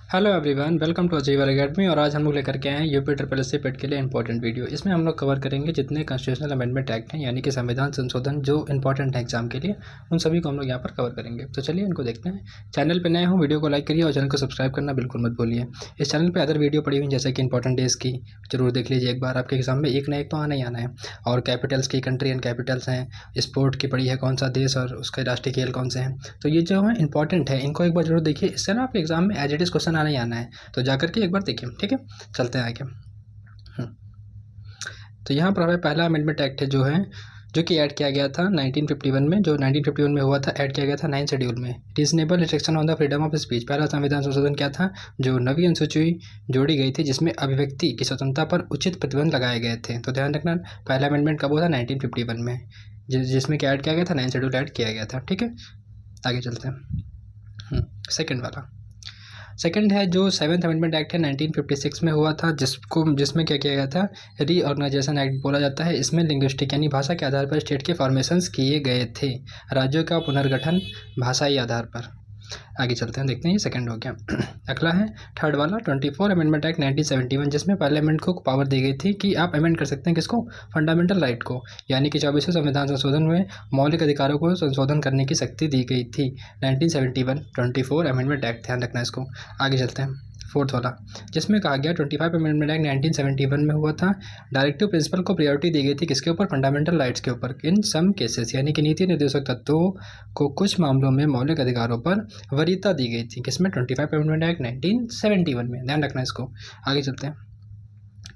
Hello everyone, welcome to Achiever Academy. और आज हम लोग लेकर के आए हैं UP triple S C PET के लिए इंपॉर्टेंट वीडियो। इसमें हम लोग कवर करेंगे जितने कॉन्स्टिट्यूशनल अमेंडमेंट एक्ट हैं, यानी कि संविधान संशोधन जो इंपॉर्टेंट है एग्जाम के लिए, उन सभी को हम लोग यहाँ पर कवर करेंगे। तो चलिए इनको देखते हैं। चैनल पर नए हो वीडियो को लाइक करिए और चैनल को सब्सक्राइब करना बिल्कुल मत भूलिए। इस चैनल पर अदर वीडियो पड़ी हुई जैसे कि इंपॉर्टेंट डेज की जरूर देख लीजिए एक बार, आपके एग्जाम में एक ना एक तो आना ही आना है। और कैपिटल्स की, कंट्री एंड कैपिटल्स हैं, स्पोर्ट की पड़ी है कौन सा देश और उसके राष्ट्रीय खेल कौन से हैं, तो ये जो है इंपॉर्टेंट है, इनको एक बार जरूर देखिए। इससे ना आपके एग्जाम में एज इट इज क्वेश्चन आना ही आना है, तो जाकर के एक बार देखिए। ठीक है, चलते हैं आगे। तो यहाँ पर हमें पहला अमेंडमेंट एक्ट है जो कि ऐड किया गया था 1951 में, जो 1951 में हुआ था, ऐड किया गया था 9 शेड्यूल में। Reasonable restriction on the freedom of speech. पहला संविधान संशोधन क्या था? जो नवी अनुसूची जोड़ी गई थी जिसमें अभिव्यक्ति की स्वतंत्रता पर उचित प्रतिबंध लगाए गए थे। तो ध्यान रखना, पहला अमेंडमेंट कब हुआ था? 1951 में, जिसमें क्या ऐड किया गया था? 9 शेड्यूल ऐड किया गया था। ठीक है, आगे चलते हैं। सेकेंड वाला, सेकंड है जो 7th अमेंडमेंट एक्ट है 1956 में हुआ था, जिसमें क्या किया गया था? रीऑर्गेनाइजेशन एक्ट बोला जाता है। इसमें लिंग्विस्टिक यानी भाषा के आधार पर स्टेट के फॉर्मेशंस किए गए थे, राज्यों का पुनर्गठन भाषाई आधार पर। आगे चलते हैं, देखते हैं। ये सेकंड हो गया। अगला है थर्ड वाला 24 अमेंडमेंट एक्ट 1971, जिसमें पार्लियामेंट को पावर दी गई थी कि आप अमेंड कर सकते हैं किसको? फंडामेंटल राइट को, यानी कि 24वें संविधान संशोधन में मौलिक अधिकारों को संशोधन करने की शक्ति दी गई थी। 1971 24 अमेंडमेंट एक्ट, ध्यान रखना इसको। आगे चलते हैं, फोर्थ वाला, जिसमें कहा गया 25 अमेंडमेंट एक्ट 1971 में हुआ था। डायरेक्टिव प्रिंसिपल को प्रायोरिटी दी गई थी किसके ऊपर? फंडामेंटल राइट्स के ऊपर। इन सम केसेस, यानी कि नीति निर्देशक तत्वों को कुछ मामलों में मौलिक अधिकारों पर वरीयता दी गई थी। किसमें? 25 अमेंडमेंट एक्ट 1971 में, ध्यान रखना इसको। आगे चलते हैं,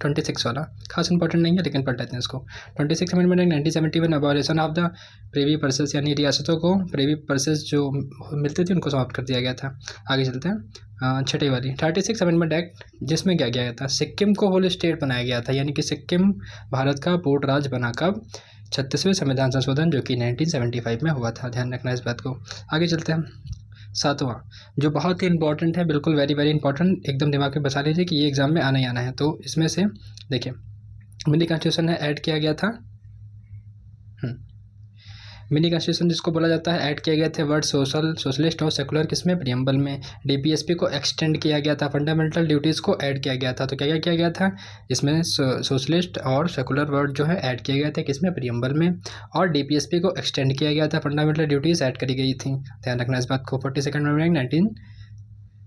26 वाला खास इंपॉर्टेंट नहीं है लेकिन पढ़ लेते हैं इसको। 26 amendment act 1971 abolition of the privy purses, यानी रियासतों को प्रेवी पर्सेस जो मिलते थे उनको समाप्त कर दिया गया था। आगे चलते हैं, छठी वाली 36 अमेंडमेंट एक्ट, जिसमें क्या किया गया था? सिक्किम को होल स्टेट बनाया गया था, यानी कि सिक्किम भारत का पूर्ण राज्य बना। कब? 36वें संविधान संशोधन जो कि 1975 में हुआ था, ध्यान रखना इस बात को। आगे चलते हैं, सातवां, जो बहुत ही इंपॉर्टेंट है, बिल्कुल वेरी वेरी इंपॉर्टेंट, एकदम दिमाग में बसा लीजिए कि ये एग्जाम में आना ही आना है। तो इसमें से देखिए, मिनी कॉन्स्टिट्यूशन है, ऐड किया गया था। मिनी कॉन्स्टिट्यूशन जिसको बोला जाता है, ऐड किए गए थे वर्ड सोशलिस्ट और सेकुलर किसमें? प्रियम्बल में। डीपीएसपी को एक्सटेंड किया गया था, फंडामेंटल ड्यूटीज़ को ऐड किया गया था। तो क्या क्या किया गया था? इसमें सोशलिस्ट और सेकुलर वर्ड जो है ऐड किए गए थे किसमें? प्रियम्बल में। और डीपीएसपी को एक्सटेंड किया गया था, फंडामेंटल ड्यूटीज़ ऐड करी गई थी, ध्यान रखना इस बात को। 42 अमेंडमेंट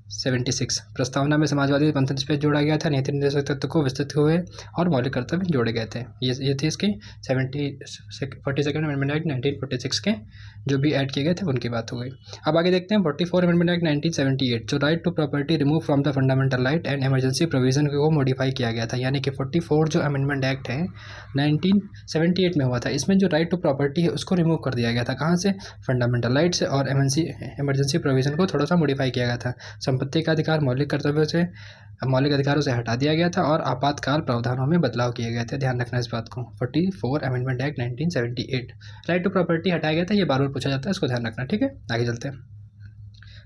1976, प्रस्तावना में समाजवादी पंथ पे जोड़ा गया था, नीति निर्देशक तत्व को विस्तृत हुए और मौलिक कर्तव्य जोड़े गए थे। ये थे इसके 42 अमेंडमेंट एक्ट 1946 के जो भी ऐड किए गए थे उनकी बात हो गई। अब आगे देखते हैं 44 अमेंडमेंट एक्ट 1978, जो right to property remove from the fundamental right and emergency provision को मॉडिफाई किया गया था, यानी कि 44 जो अमेंडमेंट एक्ट है 1978 में हुआ था, इसमें जो राइट टू प्रॉपर्टी है उसको रिमूव कर दिया गया था। कहाँ से? फंडामेंटल राइट से, और इमरजेंसी प्रोविजन को थोड़ा सा मॉडिफाई किया गया था। संपत्ति का अधिकार मौलिक अधिकारों से हटा दिया गया था और आपातकाल प्रावधानों में बदलाव किए गए थे, ध्यान रखना इस बात को। 44 amendment act 1978, right to property हटाया गया था, ये बार बार पूछा जाता है, इसको ध्यान रखना। ठीक है, आगे चलते हैं।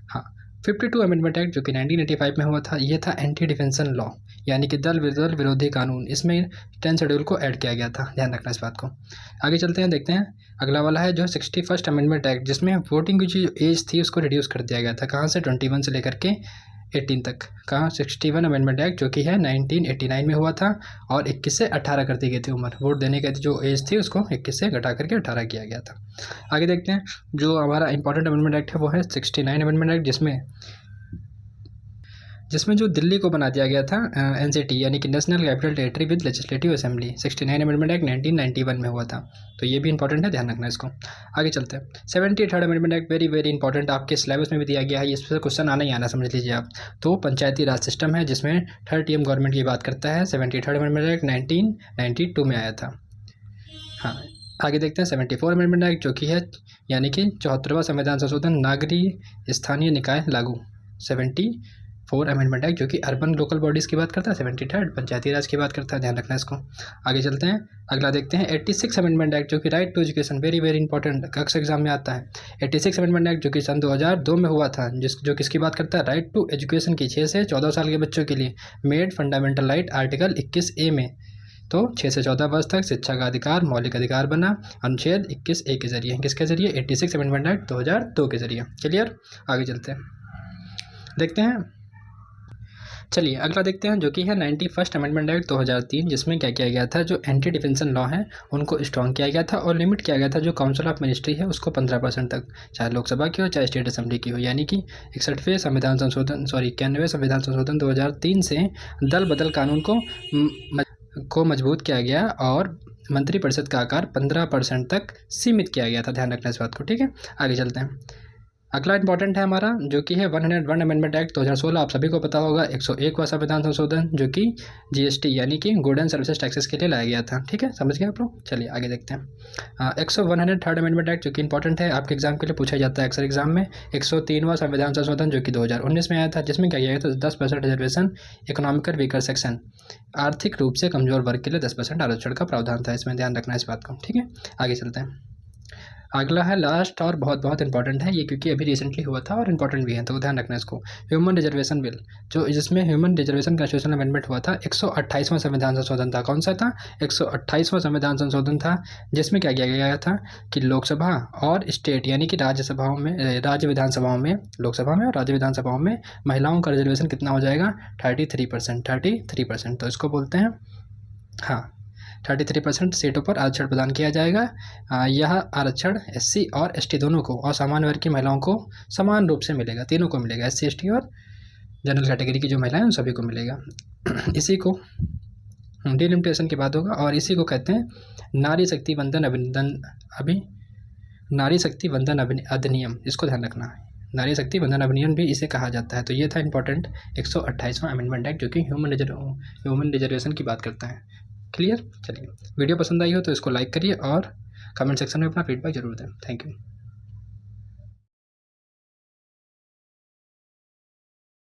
हाँ, 52 अमेंडमेंट एक्ट जो कि 1985 में हुआ था, ये था एंटी डिफेंशन लॉ, यानी कि दल विरोधी कानून। इसमें 10 शेड्यूल को ऐड किया गया था, ध्यान रखना इस बात को। आगे चलते हैं, देखते हैं। अगला वाला है जो 61 अमेंडमेंट एक्ट, जिसमें वोटिंग की जो एज थी उसको रिड्यूस कर दिया गया था। कहाँ से? 21 से लेकर के 18 तक। कहाँ? 61 अमेंडमेंट एक्ट जो कि है 1989 में हुआ था, और 21 से 18 कर दी गई थी उम्र। वोट देने की जो एज थी उसको 21 से घटा करके 18 किया गया था। आगे देखते हैं, जो हमारा इंपॉर्टेंट अमेंडमेंट एक्ट है वो है 69 अमेंडमेंट एक्ट, जिसमें जो दिल्ली को बना दिया गया था एनसीटी, यानी कि national capital territory with legislative assembly. 69 amendment act 1991 में हुआ था, तो ये भी इंपॉर्टेंट है, ध्यान रखना इसको। आगे चलते हैं, 73 amendment act, very very important, आपके सिलेबस में भी दिया गया है, इस पर क्वेश्चन आना ही आना, समझ लीजिए आप। तो पंचायती राज सिस्टम है, जिसमें थर्ड टीएम गवर्नमेंट की बात करता है। 73 अमेंडमेंट एक्ट 1992 में आया था। हाँ, आगे देखते हैं 74 अमेंडमेंट एक्ट जो कि है, यानी कि 74वां संविधान संशोधन, नागरिक स्थानीय निकाय लागू। 74 अमेंडमेंट एक्ट जो कि अर्बन लोकल बॉडीज़ की बात करता है। 73 पंचायती राज की बात करता है, ध्यान रखना इसको। आगे चलते हैं, अगला देखते हैं 86 अमेंडमेंट एक्ट जो कि right to education, very very important, अक्सर एग्जाम में आता है। 86 अमेंडमेंट एक्ट जो कि सन 2002 में हुआ था, जो किसकी बात करता है? राइट टू एजुकेशन की, 6 से 14 साल के बच्चों के लिए, made fundamental right article 21A में। तो 6 से 14 वर्ष तक शिक्षा का अधिकार मौलिक अधिकार बना, अनुच्छेद 21A के जरिए। किसके जरिए? 86 अमेंडमेंट एक्ट 2002 के जरिए। क्लियर? आगे चलते हैं, देखते हैं चलिए अगला देखते हैं, जो कि है 91st अमेंडमेंट एक्ट 2003, जिसमें क्या किया गया था, जो एंटी डिफेंशन लॉ है उनको स्ट्रॉन्ग किया गया था और लिमिट किया गया था जो काउंसिल ऑफ मिनिस्ट्री है उसको 15% तक, चाहे लोकसभा की हो चाहे स्टेट असेंबली की हो। यानी कि 91वें संविधान संशोधन 91वें संविधान संशोधन 2003 से दल बदल कानून को मजबूत किया गया और मंत्रिपरिषद का आकार 15% तक सीमित किया गया था। ध्यान रखना इस बात को, ठीक है। आगे चलते हैं। अगला इंपॉर्टेंट है हमारा, जो कि है 101 अमेंडमेंट एक्ट 2016। आप सभी को पता होगा 101वां संविधान संशोधन, जो कि जीएसटी यानी कि गुड एंड सर्विसेज टैक्सेस के लिए लाया गया था, ठीक है, समझ गए आप लोग। चलिए आगे देखते हैं। 103rd अमेंडमेंट एक्ट, जो कि इंपॉर्टेंट है, आपके एग्जाम के लिए पूछा जाता है अक्सर एग्जाम में। 103वां संविधान संशोधन, जो कि 2019 में आया था, जिसमें क्या किया गया था, 10% रिजर्वेशन इकोनॉमिकल वीकर सेक्शन, आर्थिक रूप से कमजोर वर्ग के लिए 10% आरक्षण का प्रावधान था। इसमें ध्यान रखना इस बात को, ठीक है। आगे चलते हैं। अगला है लास्ट और बहुत बहुत इंपॉर्टेंट है ये, क्योंकि अभी रिसेंटली हुआ था और इंपॉर्टेंट भी है, तो ध्यान रखना इसको। ह्यूमन रिजर्वेशन बिल, जो जिसमें ह्यूमन रिजर्वेशन कॉन्स्टिट्यूशनल अमेंडमेंट हुआ था, 128वां संविधान संशोधन था। कौन सा था? 128वां संविधान संशोधन था, जिसमें क्या किया गया था कि लोकसभा और स्टेट यानी कि राज्यसभाओं में, राज्य विधानसभाओं में, लोकसभा में और राज्य विधानसभाओं में महिलाओं का रिजर्वेशन कितना हो जाएगा? 33%। 33%, तो इसको बोलते हैं, हाँ, 33% सीटों पर आरक्षण प्रदान किया जाएगा। यह आरक्षण एससी और एसटी दोनों को और सामान्य वर्ग की महिलाओं को समान रूप से मिलेगा, तीनों को मिलेगा, एससी एसटी और जनरल कैटेगरी की जो महिलाएं उन सभी को मिलेगा। इसी को डिलिमिटेशन की बात होगा और इसी को कहते हैं नारी शक्ति वंदन अधिनियम। इसको ध्यान रखना है, नारी शक्ति वंदन अधिनियम भी इसे कहा जाता है। तो ये था इंपॉर्टेंट 128वां अमेंडमेंट एक्ट, जो कि ह्यूमन रिजर्वेशन की बात करता है। क्लियर? चलिए, वीडियो पसंद आई हो तो इसको लाइक करिए और कमेंट सेक्शन में अपना फीडबैक जरूर दें। Thank you.